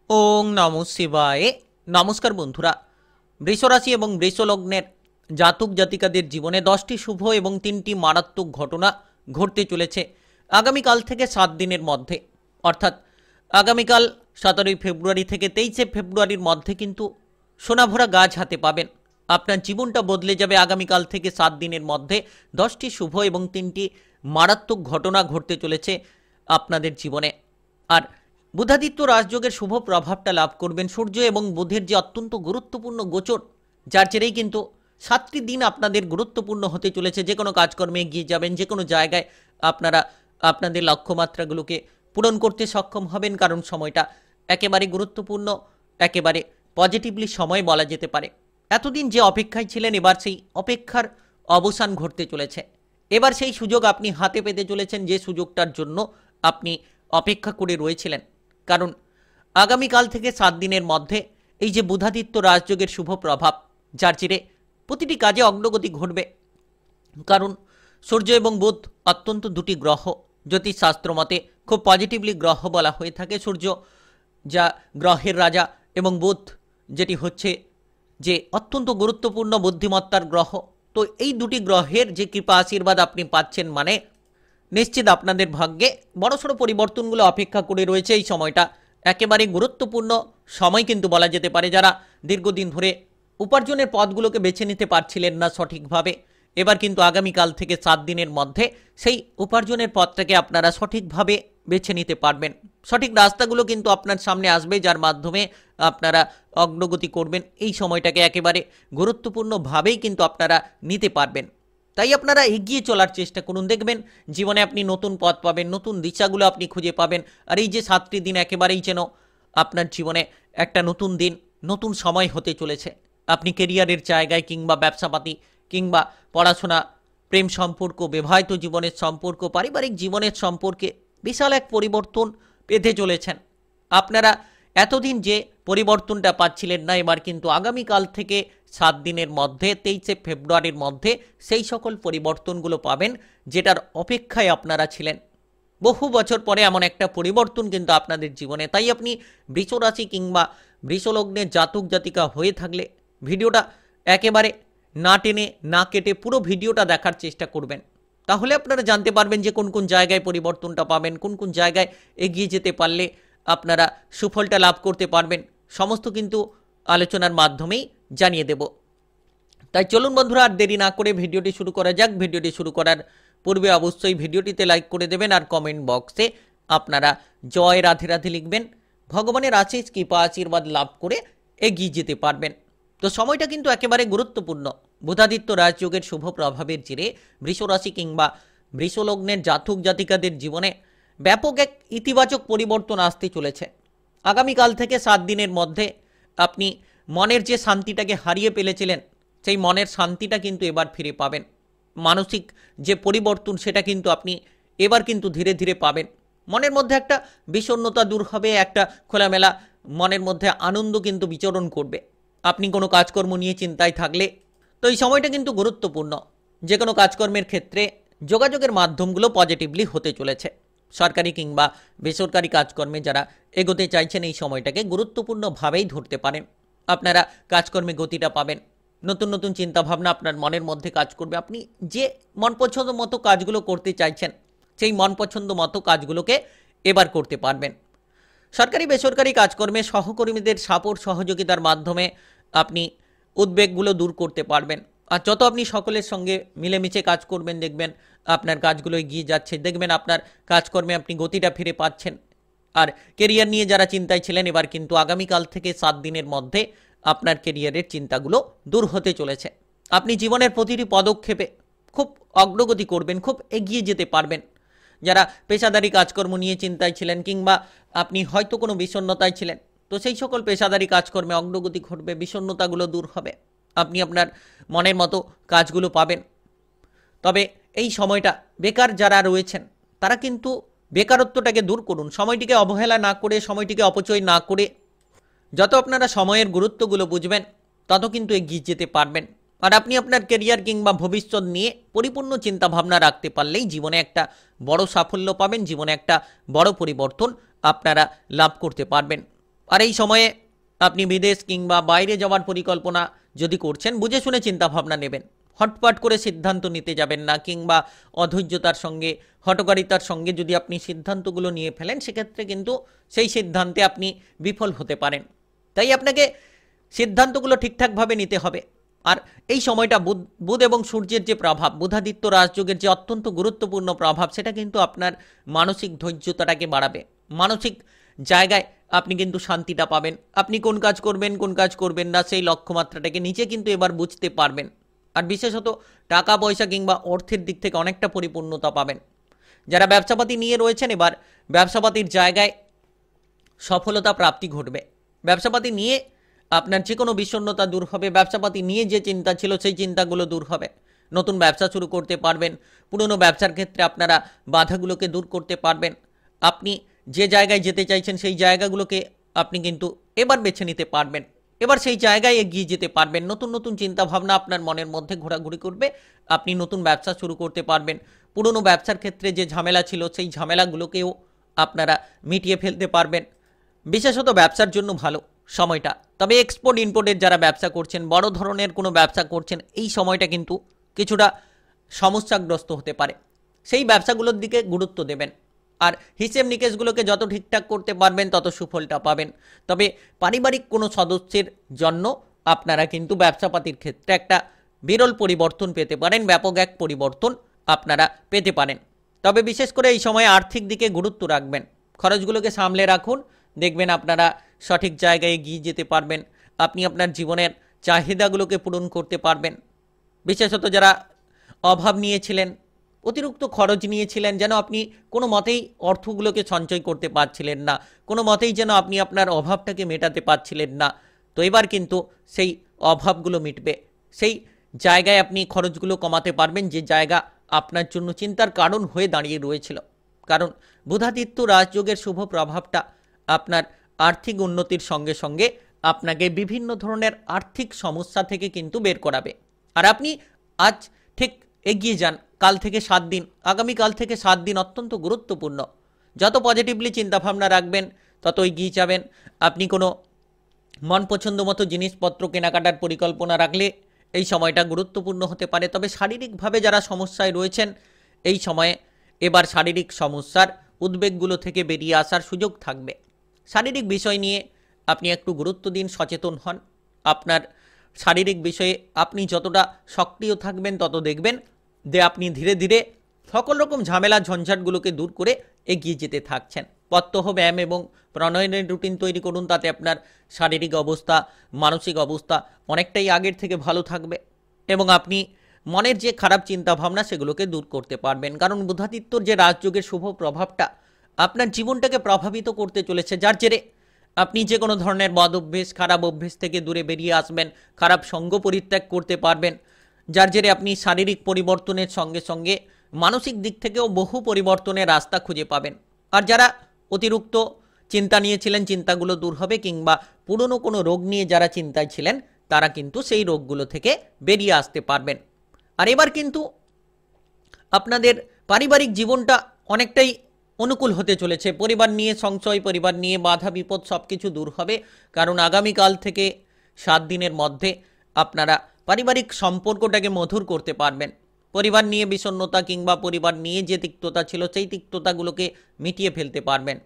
ওং নমঃ শিবায়। নমস্কার বন্ধুরা, বৃষরাশি এবং বৃষলগ্নের জাতক জাতিকাদের জীবনে 10টি শুভ এবং 3টি মারাত্মক ঘটনা ঘটতে চলেছে আগামীকাল থেকে 7 দিনের মধ্যে। অর্থাৎ আগামীকাল 17 ফেব্রুয়ারি থেকে 23 ফেব্রুয়ারির মধ্যে কিন্তু সোনাভরা গাছ হাতে পাবেন। আপনার জীবনটা বদলে যাবে আগামীকাল থেকে 7 দিনের মধ্যে। 10টি শুভ এবং 3টি মারাত্মক ঘটনা ঘটতে চলেছে আপনাদের জীবনে। আর বুধাদিত্য রাজযোগের শুভ প্রভাবটা লাভ করবেন সূর্য এবং বুধের যে অত্যন্ত গুরুত্বপূর্ণ গোচর, যার জেরেই কিন্তু 7টি দিন আপনাদের গুরুত্বপূর্ণ হতে চলেছে। যে কোনো কাজকর্মে এগিয়ে যাবেন, যে কোনো জায়গায় আপনারা আপনাদের লক্ষ্যমাত্রাগুলোকে পূরণ করতে সক্ষম হবেন, কারণ সময়টা একেবারে গুরুত্বপূর্ণ, একেবারে পজিটিভলি সময় বলা যেতে পারে। এতদিন যে অপেক্ষায় ছিলেন, এবার সেই অপেক্ষার অবসান ঘটতে চলেছে। এবার সেই সুযোগ আপনি হাতে পেতে চলেছেন, যে সুযোগটার জন্য আপনি অপেক্ষা করে রয়েছিলেন। কারণ আগামীকাল থেকে 7 দিনের মধ্যে এই যে বুধাদিত্য রাজযোগের শুভ প্রভাব, যার জেরে প্রতিটি কাজে অগ্রগতি ঘটবে। কারণ সূর্য এবং বুধ অত্যন্ত দুটি গ্রহ, জ্যোতিষশাস্ত্র মতে খুব পজিটিভলি গ্রহ বলা হয়ে থাকে। সূর্য যা গ্রহের রাজা এবং বুধ যেটি হচ্ছে যে অত্যন্ত গুরুত্বপূর্ণ বুদ্ধিমত্তার গ্রহ। তো এই দুটি গ্রহের যে কৃপা আশীর্বাদ আপনি পাচ্ছেন, মানে নিশ্চিত আপনাদের ভাগ্যে বড়সড় পরিবর্তনগুলো অপেক্ষা করে রয়েছে। এই সময়টা একেবারে গুরুত্বপূর্ণ সময় কিন্তু বলা যেতে পারে। যারা দীর্ঘদিন ধরে উপার্জনের পথগুলোকে বেছে নিতে পারছিলেন না সঠিকভাবে, এবার কিন্তু আগামীকাল থেকে 7 দিনের মধ্যে সেই উপার্জনের পথটাকে আপনারা সঠিকভাবে বেছে নিতে পারবেন। সঠিক রাস্তাগুলো কিন্তু আপনার সামনে আসবে, যার মাধ্যমে আপনারা অগ্রগতি করবেন। এই সময়টাকে একেবারে গুরুত্বপূর্ণভাবেই কিন্তু আপনারা নিতে পারবেন। তাই আপনারা এগিয়ে চলার চেষ্টা করুন, দেখবেন জীবনে আপনি নতুন পথ পাবেন, নতুন দিশাগুলো আপনি খুঁজে পাবেন। আর এই যে 7টি দিন একেবারেই যেন আপনার জীবনে একটা নতুন দিন, নতুন সময় হতে চলেছে। আপনি কেরিয়ারের জায়গায় কিংবা ব্যবসাপাতি কিংবা পড়াশোনা, প্রেম সম্পর্ক, বিবাহিত জীবনের সম্পর্ক, পারিবারিক জীবনের সম্পর্কে বিশাল এক পরিবর্তন পেতে চলেছেন। আপনারা এতদিন যে পরিবর্তনটা পাচ্ছিলেন না, এবার কিন্তু আগামীকাল থেকে 7 দিনের মধ্যে 23 ফেব্রুয়ারির মধ্যে সেই সকল পরিবর্তনগুলো পাবেন, যেটার অপেক্ষায় আপনারা ছিলেন। বহু বছর পরে এমন একটা পরিবর্তন কিন্তু আপনাদের জীবনে। তাই আপনি বৃষরাশি কিংবা বৃষলগ্নের জাতক জাতিকা হয়ে থাকলে ভিডিওটা একেবারে না টেনে না কেটে পুরো ভিডিওটা দেখার চেষ্টা করবেন। তাহলে আপনারা জানতে পারবেন যে কোন কোন জায়গায় পরিবর্তনটা পাবেন, কোন কোন জায়গায় এগিয়ে যেতে পারলে আপনারা সুফলটা লাভ করতে পারবেন। সমস্ত কিন্তু আলোচনার মাধ্যমেই জানিয়ে দেব। তাই চলুন বন্ধুরা, আর দেরি না করে ভিডিওটি শুরু করা যাক। ভিডিওটি শুরু করার পূর্বে অবশ্যই ভিডিওটিতে লাইক করে দেবেন, আর কমেন্ট বক্সে আপনারা জয় রাধে রাধে লিখবেন। ভগবানের আশীষ কৃপা আশীর্বাদ লাভ করে এগিয়ে যেতে পারবেন। তো সময়টা কিন্তু একেবারে গুরুত্বপূর্ণ। বুধাদিত্য রাজযোগের শুভ প্রভাবের জেরে বৃষরাশি কিংবা বৃষলগ্নের জাতক জাতিকাদের জীবনে ব্যাপক এক ইতিবাচক পরিবর্তন আসতে চলেছে। আগামীকাল থেকে 7 দিনের মধ্যে আপনি মনের যে শান্তিটাকে হারিয়ে ফেলেছিলেন, সেই মনের শান্তিটা কিন্তু এবার ফিরে পাবেন। মানসিক যে পরিবর্তন, সেটা কিন্তু আপনি এবার কিন্তু ধীরে ধীরে পাবেন। মনের মধ্যে একটা বিষণ্ণতা দূর হবে, একটা খোলামেলা মনের মধ্যে আনন্দ কিন্তু বিচরণ করবে। আপনি কোনো কাজকর্ম নিয়ে চিন্তায় থাকলে তো এই সময়টা কিন্তু গুরুত্বপূর্ণ। যে কোনো কাজকর্মের ক্ষেত্রে যোগাযোগের মাধ্যমগুলো পজিটিভলি হতে চলেছে। সরকারি কিংবা বেসরকারি কাজকর্মে যারা এগোতে চাইছেন, এই সময়টাকে গুরুত্বপূর্ণভাবেই ধরতে পারেন। আপনারা কাজকর্মে গতিটা পাবেন, নতুন নতুন চিন্তাভাবনা আপনার মনের মধ্যে কাজ করবে। আপনি যে মন পছন্দ মতো কাজগুলো করতে চাইছেন, সেই মন পছন্দ মতো কাজগুলোকে এবার করতে পারবেন। সরকারি বেসরকারি কাজকর্মে সহকর্মীদের সাপোর্ট সহযোগিতার মাধ্যমে আপনি উদ্বেগগুলো দূর করতে পারবেন। আর যত আপনি সকলের সঙ্গে মিলেমিশে কাজ করবেন, দেখবেন আপনার কাজগুলো এগিয়ে যাচ্ছে, দেখবেন আপনার কাজকর্মে আপনি গতিটা ফিরে পাচ্ছেন। আর কেরিয়ার নিয়ে যারা চিন্তায় ছিলেন, এবার কিন্তু আগামীকাল থেকে 7 দিনের মধ্যে আপনার কেরিয়ারের চিন্তাগুলো দূর হতে চলেছে। আপনি জীবনের প্রতিটি পদক্ষেপে খুব অগ্রগতি করবেন, খুব এগিয়ে যেতে পারবেন। যারা পেশাদারি কাজকর্ম নিয়ে চিন্তায় ছিলেন কিংবা আপনি হয়তো কোনো বিষণ্ণতায় ছিলেন, তো সেই সকল পেশাদারি কাজকর্মে অগ্রগতি ঘটবে, বিষণ্ণতাগুলো দূর হবে, আপনি আপনার মনের মতো কাজগুলো পাবেন। তবে এই সময়টা বেকার যারা রয়েছেন, তারা কিন্তু বেকারত্বটাকে দূর করুন। সময়টিকে অবহেলা না করে, সময়টিকে অপচয় না করে যত আপনারা সময়ের গুরুত্বগুলো বুঝবেন, তত কিন্তু এগিয়ে যেতে পারবেন। আর আপনি আপনার কেরিয়ার কিংবা ভবিষ্যৎ নিয়ে পরিপূর্ণ চিন্তাভাবনা রাখতে পারলেই জীবনে একটা বড় সাফল্য পাবেন, জীবনে একটা বড় পরিবর্তন আপনারা লাভ করতে পারবেন। আর এই সময়ে আপনি বিদেশ কিংবা বাইরে যাওয়ার পরিকল্পনা যদি করছেন, বুঝে শুনে চিন্তাভাবনা নেবেন। হটপাট করে সিদ্ধান্ত নিতে যাবেন না, কিংবা অধৈর্যতার সঙ্গে হঠকারিতার সঙ্গে যদি আপনি সিদ্ধান্তগুলো নিয়ে ফেলেন, সেক্ষেত্রে কিন্তু সেই সিদ্ধান্তে আপনি বিফল হতে পারেন। তাই আপনাকে সিদ্ধান্তগুলো ঠিকঠাকভাবে নিতে হবে। আর এই সময়টা বুধ এবং সূর্যের যে প্রভাব, বুধাদিত্য রাজযোগের যে অত্যন্ত গুরুত্বপূর্ণ প্রভাব, সেটা কিন্তু আপনার মানসিক ধৈর্যতাটাকে বাড়াবে। মানসিক জায়গায় আপনি কিন্তু শান্তিটা পাবেন। আপনি কোন কাজ করবেন, কোন কাজ করবেন না, সেই লক্ষ্যমাত্রাটাকে নিজে কিন্তু এবার বুঝতে পারবেন। আর বিশেষত টাকা পয়সা কিংবা অর্থের দিক থেকে অনেকটা পরিপূর্ণতা পাবেন। যারা ব্যবসাপাতি নিয়ে রয়েছেন, এবার ব্যবসাপাতির জায়গায় সফলতা প্রাপ্তি ঘটবে। ব্যবসাপাতি নিয়ে আপনার যে কোনো বিষণ্ণতা দূর হবে। ব্যবসাপাতি নিয়ে যে চিন্তা ছিল, সেই চিন্তাগুলো দূর হবে। নতুন ব্যবসা শুরু করতে পারবেন। পুরনো ব্যবসার ক্ষেত্রে আপনারা বাধাগুলোকে দূর করতে পারবেন। আপনি যে জায়গায় যেতে চাইছেন, সেই জায়গাগুলোকে আপনি কিন্তু এবার বেছে নিতে পারবেন। এবার সেই জায়গায় এগিয়ে যেতে পারবেন। নতুন নতুন চিন্তাভাবনা আপনার মনের মধ্যে ঘোরাঘুরি করবে। আপনি নতুন ব্যবসা শুরু করতে পারবেন। পুরনো ব্যবসার ক্ষেত্রে যে ঝামেলা ছিল, সেই ঝামেলাগুলোকেও আপনারা মিটিয়ে ফেলতে পারবেন। বিশেষত ব্যবসার জন্য ভালো সময়টা। তবে এক্সপোর্ট ইম্পোর্টের যারা ব্যবসা করছেন, বড় ধরনের কোনো ব্যবসা করছেন, এই সময়টা কিন্তু কিছুটা সমস্যাগ্রস্ত হতে পারে। সেই ব্যবসাগুলোর দিকে গুরুত্ব দেবেন। আর হিসেব নিকেশগুলোকে যত ঠিকঠাক করতে পারবেন, তত সুফলটা পাবেন। তবে পারিবারিক কোনো সদস্যের জন্য আপনারা কিন্তু ব্যবসাপাতির ক্ষেত্রে একটা বিরল পরিবর্তন পেতে পারেন। ব্যাপক এক পরিবর্তন আপনারা পেতে পারেন। তবে বিশেষ করে এই সময় আর্থিক দিকে গুরুত্ব রাখবেন। খরচগুলোকে সামলে রাখুন। দেখবেন আপনারা সঠিক জায়গায় এগিয়ে যেতে পারবেন। আপনি আপনার জীবনের চাহিদাগুলোকে পূরণ করতে পারবেন। বিশেষত যারা অভাব নিয়েছিলেন, অতিরিক্ত খরচ নিয়েছিলেন, যেন আপনি কোনো মতেই অর্থগুলোকে সঞ্চয় করতে পারছিলেন না, কোনো মতেই যেন আপনি আপনার অভাবটাকে মেটাতে পারছিলেন না, তো এবার কিন্তু সেই অভাবগুলো মিটবে। সেই জায়গায় আপনি খরচগুলো কমাতে পারবেন, যে জায়গা আপনার জন্য চিন্তার কারণ হয়ে দাঁড়িয়ে রয়েছিল। কারণ বুধাদিত্য রাজযোগের শুভ প্রভাবটা আপনার আর্থিক উন্নতির সঙ্গে সঙ্গে আপনাকে বিভিন্ন ধরনের আর্থিক সমস্যা থেকে কিন্তু বের করাবে। আর আপনি আজ ঠিক এগিয়ে যান। কাল থেকে 7 দিন, আগামীকাল থেকে 7 দিন অত্যন্ত গুরুত্বপূর্ণ। যত পজিটিভলি চিন্তাভাবনা রাখবেন, তত এগিয়ে যাবেন। আপনি কোনো মন পছন্দ মতো জিনিসপত্র কেনাকাটার পরিকল্পনা রাখলে এই সময়টা গুরুত্বপূর্ণ হতে পারে। তবে শারীরিকভাবে যারা সমস্যায় রয়েছেন, এই সময়ে এবার শারীরিক সমস্যার উদ্বেগগুলো থেকে বেরিয়ে আসার সুযোগ থাকবে। শারীরিক বিষয় নিয়ে আপনি একটু গুরুত্ব দিন, সচেতন হন। আপনার শারীরিক বিষয়ে আপনি যতটা সক্রিয় থাকবেন, তত দেখবেন যে আপনি ধীরে ধীরে সকল রকম ঝামেলা ঝঞ্ঝাটগুলোকে দূর করে এগিয়ে যেতে থাকছেন। প্রত্যহ ব্যায়াম এবং প্রণয়নের রুটিন তৈরি করুন। তাতে আপনার শারীরিক অবস্থা, মানসিক অবস্থা অনেকটাই আগের থেকে ভালো থাকবে এবং আপনি মনের যে খারাপ চিন্তা ভাবনা, সেগুলোকে দূর করতে পারবেন। কারণ বুধাদিত্যর যে রাজযোগের শুভ প্রভাবটা আপনার জীবনটাকে প্রভাবিত করতে চলেছে, যার জেরে আপনি যে কোনো ধরনের বদ অভ্যেস, খারাপ অভ্যেস থেকে দূরে বেরিয়ে আসবেন, খারাপ সঙ্গ পরিত্যাগ করতে পারবেন, যার জেরে আপনি শারীরিক পরিবর্তনের সঙ্গে সঙ্গে মানসিক দিক থেকেও বহু পরিবর্তনের রাস্তা খুঁজে পাবেন। আর যারা অতিরিক্ত চিন্তা নিয়েছিলেন, চিন্তাগুলো দূর হবে, কিংবা পুরনো কোনো রোগ নিয়ে যারা চিন্তায় ছিলেন, তারা কিন্তু সেই রোগগুলো থেকে বেরিয়ে আসতে পারবেন। আর এবার কিন্তু আপনাদের পারিবারিক জীবনটা অনেকটাই অনুকূল হতে চলেছে। পরিবার নিয়ে সংশয়, পরিবার নিয়ে বাধা বিপদ সব কিছু দূর হবে। কারণ আগামীকাল থেকে 7 দিনের মধ্যে আপনারা পারিবারিক সম্পর্কটাকে মধুর করতে পারবেন। পরিবার নিয়ে বিষণ্ণতা কিংবা পরিবার নিয়ে যে তিক্ততা ছিল, সেই তিক্ততাগুলোকে মিটিয়ে ফেলতে পারবেন।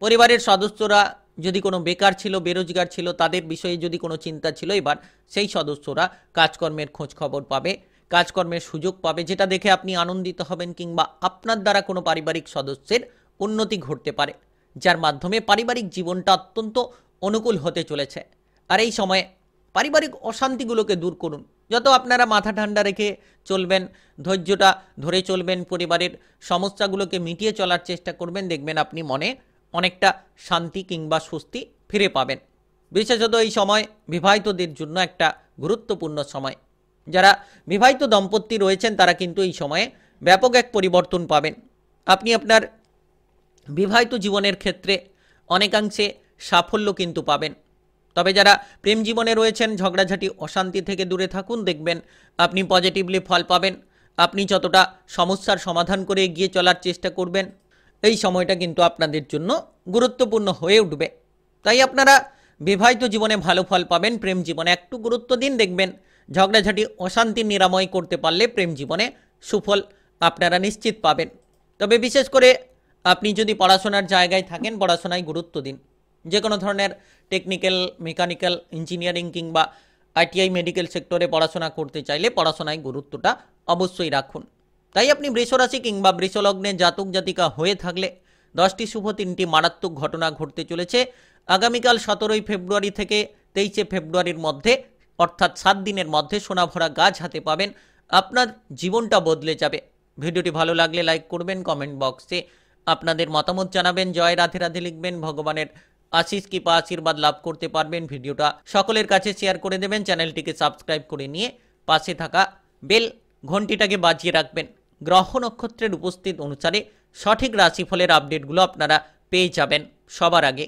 পরিবারের সদস্যরা যদি কোনো বেকার ছিল, বেরোজগার ছিল, তাদের বিষয়ে যদি কোনো চিন্তা ছিল, এবার সেই সদস্যরা কাজকর্মের খোঁজ খবর পাবে, কাজকর্মের সুযোগ পাবে, যেটা দেখে আপনি আনন্দিত হবেন, কিংবা আপনার দ্বারা কোনো পারিবারিক সদস্যের উন্নতি ঘটতে পারে, যার মাধ্যমে পারিবারিক জীবনটা অত্যন্ত অনুকূল হতে চলেছে। আর এই সময়ে পারিবারিক অশান্তিগুলোকে দূর করুন। যত আপনারা মাথা ঠান্ডা রেখে চলবেন, ধৈর্যটা ধরে চলবেন, পরিবারের সমস্যাগুলোকে মিটিয়ে চলার চেষ্টা করবেন, দেখবেন আপনি মনে অনেকটা শান্তি কিংবা স্বস্তি ফিরে পাবেন। বিশেষত এই সময় বিবাহিতদের জন্য একটা গুরুত্বপূর্ণ সময়। যারা বিবাহিত দম্পতি রয়েছেন, তারা কিন্তু এই সময়ে ব্যাপক এক পরিবর্তন পাবেন। আপনি আপনার বিবাহিত জীবনের ক্ষেত্রে অনেকাংশে সাফল্য কিন্তু পাবেন। তবে যারা প্রেম জীবনে রয়েছেন, ঝগড়াঝাটি অশান্তি থেকে দূরে থাকুন, দেখবেন আপনি পজিটিভলি ফল পাবেন। আপনি যতটা সমস্যার সমাধান করে এগিয়ে চলার চেষ্টা করবেন, এই সময়টা কিন্তু আপনাদের জন্য গুরুত্বপূর্ণ হয়ে উঠবে। তাই আপনারা বিবাহিত জীবনে ভালো ফল পাবেন। প্রেম জীবনে একটু গুরুত্ব দিন, দেখবেন ঝগড়াঝাটি অশান্তির নিরাময় করতে পারলে প্রেম জীবনে সুফল আপনারা নিশ্চিত পাবেন। তবে বিশেষ করে আপনি যদি পড়াশোনার জায়গায় থাকেন, পড়াশোনায় গুরুত্ব দিন। যে কোনো ধরনের টেকনিক্যাল, মেকানিক্যাল, ইঞ্জিনিয়ারিং কিংবা আইটিআই, মেডিকেল সেক্টরে পড়াশোনা করতে চাইলে পড়াশোনায় গুরুত্বটা অবশ্যই রাখুন। তাই আপনি বৃষরাশি কিংবা বৃষলগ্নে জাতক জাতিকা হয়ে থাকলে 10টি শুভ, 3টি মারাত্মক ঘটনা ঘটতে চলেছে আগামীকাল 17ই ফেব্রুয়ারি থেকে 23শে ফেব্রুয়ারির মধ্যে, অর্থাৎ 7 দিনের মধ্যে সোনাভরা গাছ হাতে পাবেন। আপনার জীবনটা বদলে যাবে। ভিডিওটি ভালো লাগলে লাইক করবেন, কমেন্ট বক্সে আপনাদের মতামত জানাবেন, জয় রাধে রাধে লিখবেন। ভগবানের আশিস কৃপা আশীর্বাদ লাভ করতে পারবেন। ভিডিওটা সকলের কাছে শেয়ার করে দেবেন, চ্যানেলটিকে সাবস্ক্রাইব করে নিয়ে পাশে থাকা বেল ঘন্টিটাকে বাজিয়ে রাখবেন। গ্রহ নক্ষত্রের উপস্থিত অনুসারে সঠিক রাশিফলের আপডেটগুলো আপনারা পেয়ে যাবেন সবার আগে।